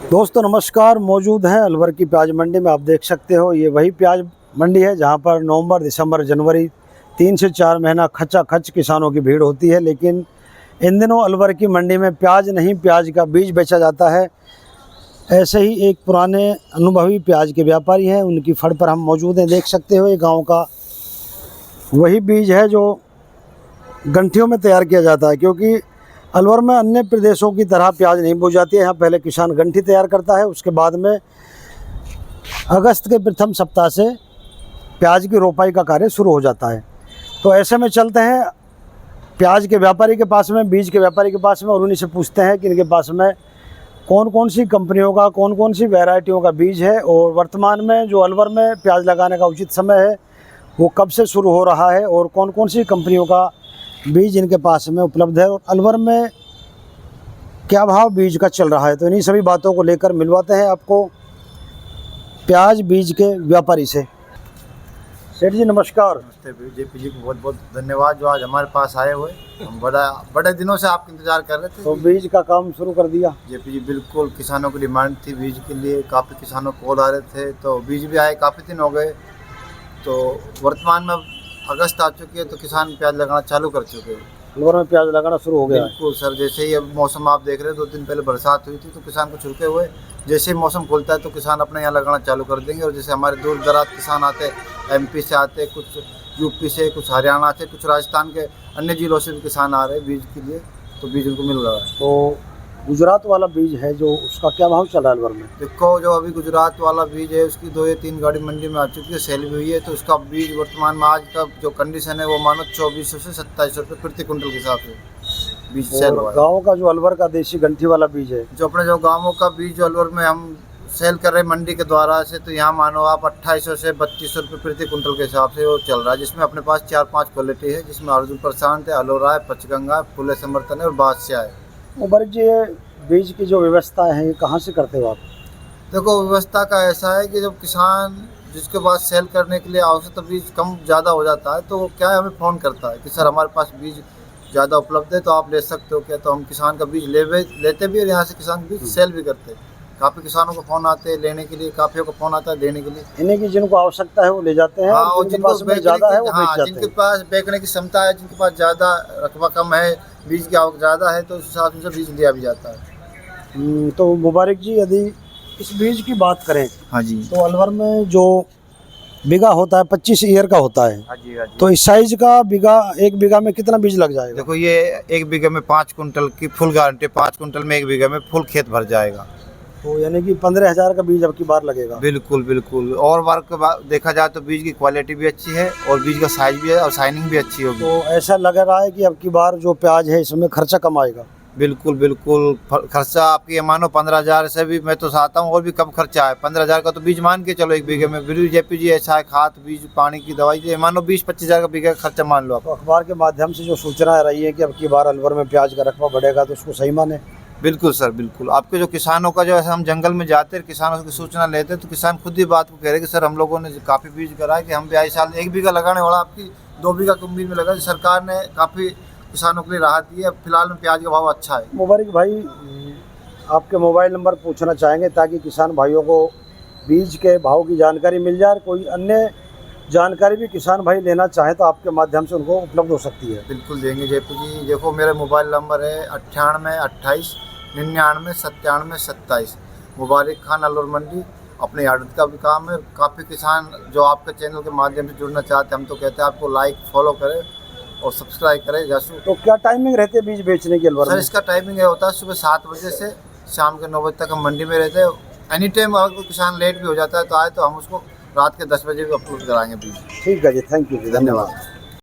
दोस्तों नमस्कार, मौजूद हैं अलवर की प्याज मंडी में। आप देख सकते हो ये वही प्याज मंडी है जहां पर नवंबर, दिसंबर, जनवरी 3 से 4 महीना खचा खच किसानों की भीड़ होती है। लेकिन इन दिनों अलवर की मंडी में प्याज नहीं, प्याज का बीज बेचा जाता है। ऐसे ही एक पुराने अनुभवी प्याज के व्यापारी हैं, उनकी फड़ पर हम मौजूद हैं। देख सकते हो ये गाँव का वही बीज है जो गंठियों में तैयार किया जाता है, क्योंकि अलवर में अन्य प्रदेशों की तरह प्याज नहीं बोई जाती है। यहाँ पहले किसान गंठी तैयार करता है, उसके बाद में अगस्त के प्रथम सप्ताह से प्याज की रोपाई का कार्य शुरू हो जाता है। तो ऐसे में चलते हैं प्याज के व्यापारी के पास में, बीज के व्यापारी के पास में, और उन्हीं से पूछते हैं कि इनके पास में कौन कौन सी कंपनियों का, कौन कौन सी वैरायटियों का बीज है, और वर्तमान में जो अलवर में प्याज लगाने का उचित समय है वो कब से शुरू हो रहा है, और कौन कौन सी कंपनियों का बीज इनके पास में उपलब्ध है, और अलवर में क्या भाव बीज का चल रहा है। तो इन्हीं सभी बातों को लेकर मिलवाते हैं आपको प्याज बीज के व्यापारी से। सेठ जी नमस्कार। नमस्ते जेपी जी को बहुत बहुत धन्यवाद जो आज हमारे पास आए हुए। हम बड़े दिनों से आपका इंतजार कर रहे थे। तो बीज का काम शुरू कर दिया जेपी जी, बिल्कुल किसानों की डिमांड थी बीज के लिए, काफ़ी किसानों को कॉल आ रहे थे, तो बीज भी आए, काफ़ी दिन हो गए। तो वर्तमान में अगस्त आ चुकी है तो किसान प्याज लगाना चालू कर चुके हैं। अलवर में प्याज लगाना शुरू हो गया है। बिल्कुल सर, जैसे ही अब मौसम आप देख रहे हैं, 2 दिन पहले बरसात हुई थी तो किसान को छुड़के हुए, जैसे ही मौसम खुलता है तो किसान अपने यहाँ लगाना चालू कर देंगे। और जैसे हमारे दूर दराज किसान आते हैं, MP से आते, कुछ यूपी से, कुछ हरियाणा से, कुछ राजस्थान के अन्य जिलों से भी किसान आ रहे हैं बीज के लिए, तो बीज उनको मिल रहा है। तो गुजरात वाला बीज है जो, उसका क्या भाव चल रहा है अलवर में? देखो, जो अभी गुजरात वाला बीज है उसकी 2 या 3 गाड़ी मंडी में आ चुकी है, सेल भी हुई है। तो उसका बीज वर्तमान में आज का जो कंडीशन है वो मानो 2400 से 2700 रुपये प्रति कुंटल के हिसाब से बीज सेल हुआ है। गाँव का जो अलवर का देसी गंठी वाला बीज है, जो अपने जो गाँवों का बीज जो अलवर में हम सेल कर रहे हैं मंडी के द्वारा से, तो यहाँ मानो आप 2800 से 3200 रुपये प्रति कुंटल के हिसाब से वो चल रहा है। जिसमें अपने पास 4-5 क्वालिटी है, जिसमें अर्जुन प्रशांत है, अलोरा है, पचगंगा है, फुले समर्थन है और बादशाह है। मुबारक जी, ये बीज की जो व्यवस्था है ये कहाँ से करते हो आप? देखो, व्यवस्था का ऐसा है कि जब किसान जिसके पास सेल करने के लिए आवश्यक तो बीज कम ज़्यादा हो जाता है, तो वो क्या है, हमें फ़ोन करता है कि सर हमारे पास बीज ज़्यादा उपलब्ध है तो आप ले सकते हो क्या। तो हम किसान का बीज लेते भी और यहाँ से किसान बीज सेल भी करते हैं। काफ़ी किसानों को फ़ोन आते हैं लेने के लिए, काफ़ियों को फ़ोन आता है लेने के लिए। इन्हें की जिनको आवश्यकता है वो ले जाते हैं, हाँ, और जिनके पास में ज़्यादा है वो बेच जाते हैं। जिनके पास बेचने की क्षमता है, जिनके पास ज़्यादा रकबा कम है, बीज की आवक ज़्यादा है, तो उस हिसाब से बीज लिया भी जाता है। तो मुबारक जी, यदि इस बीज की बात करें, हाँ जी, तो अलवर में जो बीघा होता है 25 ईयर का होता है। हाँ जी, हाँ जी। तो इस साइज का बीघा, 1 बीघा में कितना बीज लग जाएगा? देखो, ये 1 बीघे में 5 कुंटल की फुल गारंटी, 5 कुंटल में 1 बीघे में फुल खेत भर जाएगा। तो यानी कि 15,000 का बीज अब की बार लगेगा। बिल्कुल बिल्कुल। और बार देखा जाए तो बीज की क्वालिटी भी अच्छी है और बीज का साइज भी है और शाइनिंग भी अच्छी होगी। तो ऐसा लग रहा है कि अब की बार जो प्याज है इसमें खर्चा कम आएगा। बिल्कुल बिल्कुल। खर्चा आपकी ये मानो 15,000 से भी मैं तो चाहता हूँ और भी कम खर्चा है। 15,000 का तो बीज मान के चलो 1 बीघे में। फिर जेपी जी ऐसा है, खाद, बीज, पानी की दवाई, ये मानो 20-25,000 का बीघे का खर्चा मान लो आप। तो अखबार के माध्यम से जो सूचना रही है कि अब की बार अलवर में प्याज का रकबा बढ़ेगा, तो उसको सही माने? बिल्कुल सर, बिल्कुल। आपके जो किसानों का, जो ऐसे हम जंगल में जाते हैं, किसानों की सूचना लेते हैं, तो किसान खुद ही बात को कह रहे हैं कि सर हम लोगों ने काफ़ी बीज करा है कि हम भी आई साल 1 बीघा लगाने वाला आपकी 2 बीघा कम बीज में लगा। सरकार ने काफ़ी किसानों के लिए राहत दी है। फिलहाल में प्याज का भाव अच्छा है। मुबारक भाई, आपके मोबाइल नंबर पूछना चाहेंगे ताकि किसान भाइयों को बीज के भाव की जानकारी मिल जाए, कोई अन्य जानकारी भी किसान भाई लेना चाहे तो आपके माध्यम से उनको उपलब्ध हो सकती है। बिल्कुल देंगे जेपी जी। देखो, मेरा मोबाइल नंबर है 98 28 99 97 27। मुबारक खान, अलवर मंडी। अपने आड़त का भी काम है। काफ़ी किसान जो आपके चैनल के माध्यम से जुड़ना चाहते हैं, हम तो कहते हैं आपको लाइक फॉलो करें और सब्सक्राइब करें। जैसे तो क्या टाइमिंग रहती है बीज बेचने के अलवर में? सर, इसका टाइमिंग ये होता है सुबह 7 बजे से शाम के 9 बजे तक हम मंडी में रहते हैं। एनी टाइम अगर कोई किसान लेट भी हो जाता है तो आए तो हम उसको रात के 10 बजे भी अपलोड कराएंगे बीज। ठीक है जी, थैंक यू जी, धन्यवाद।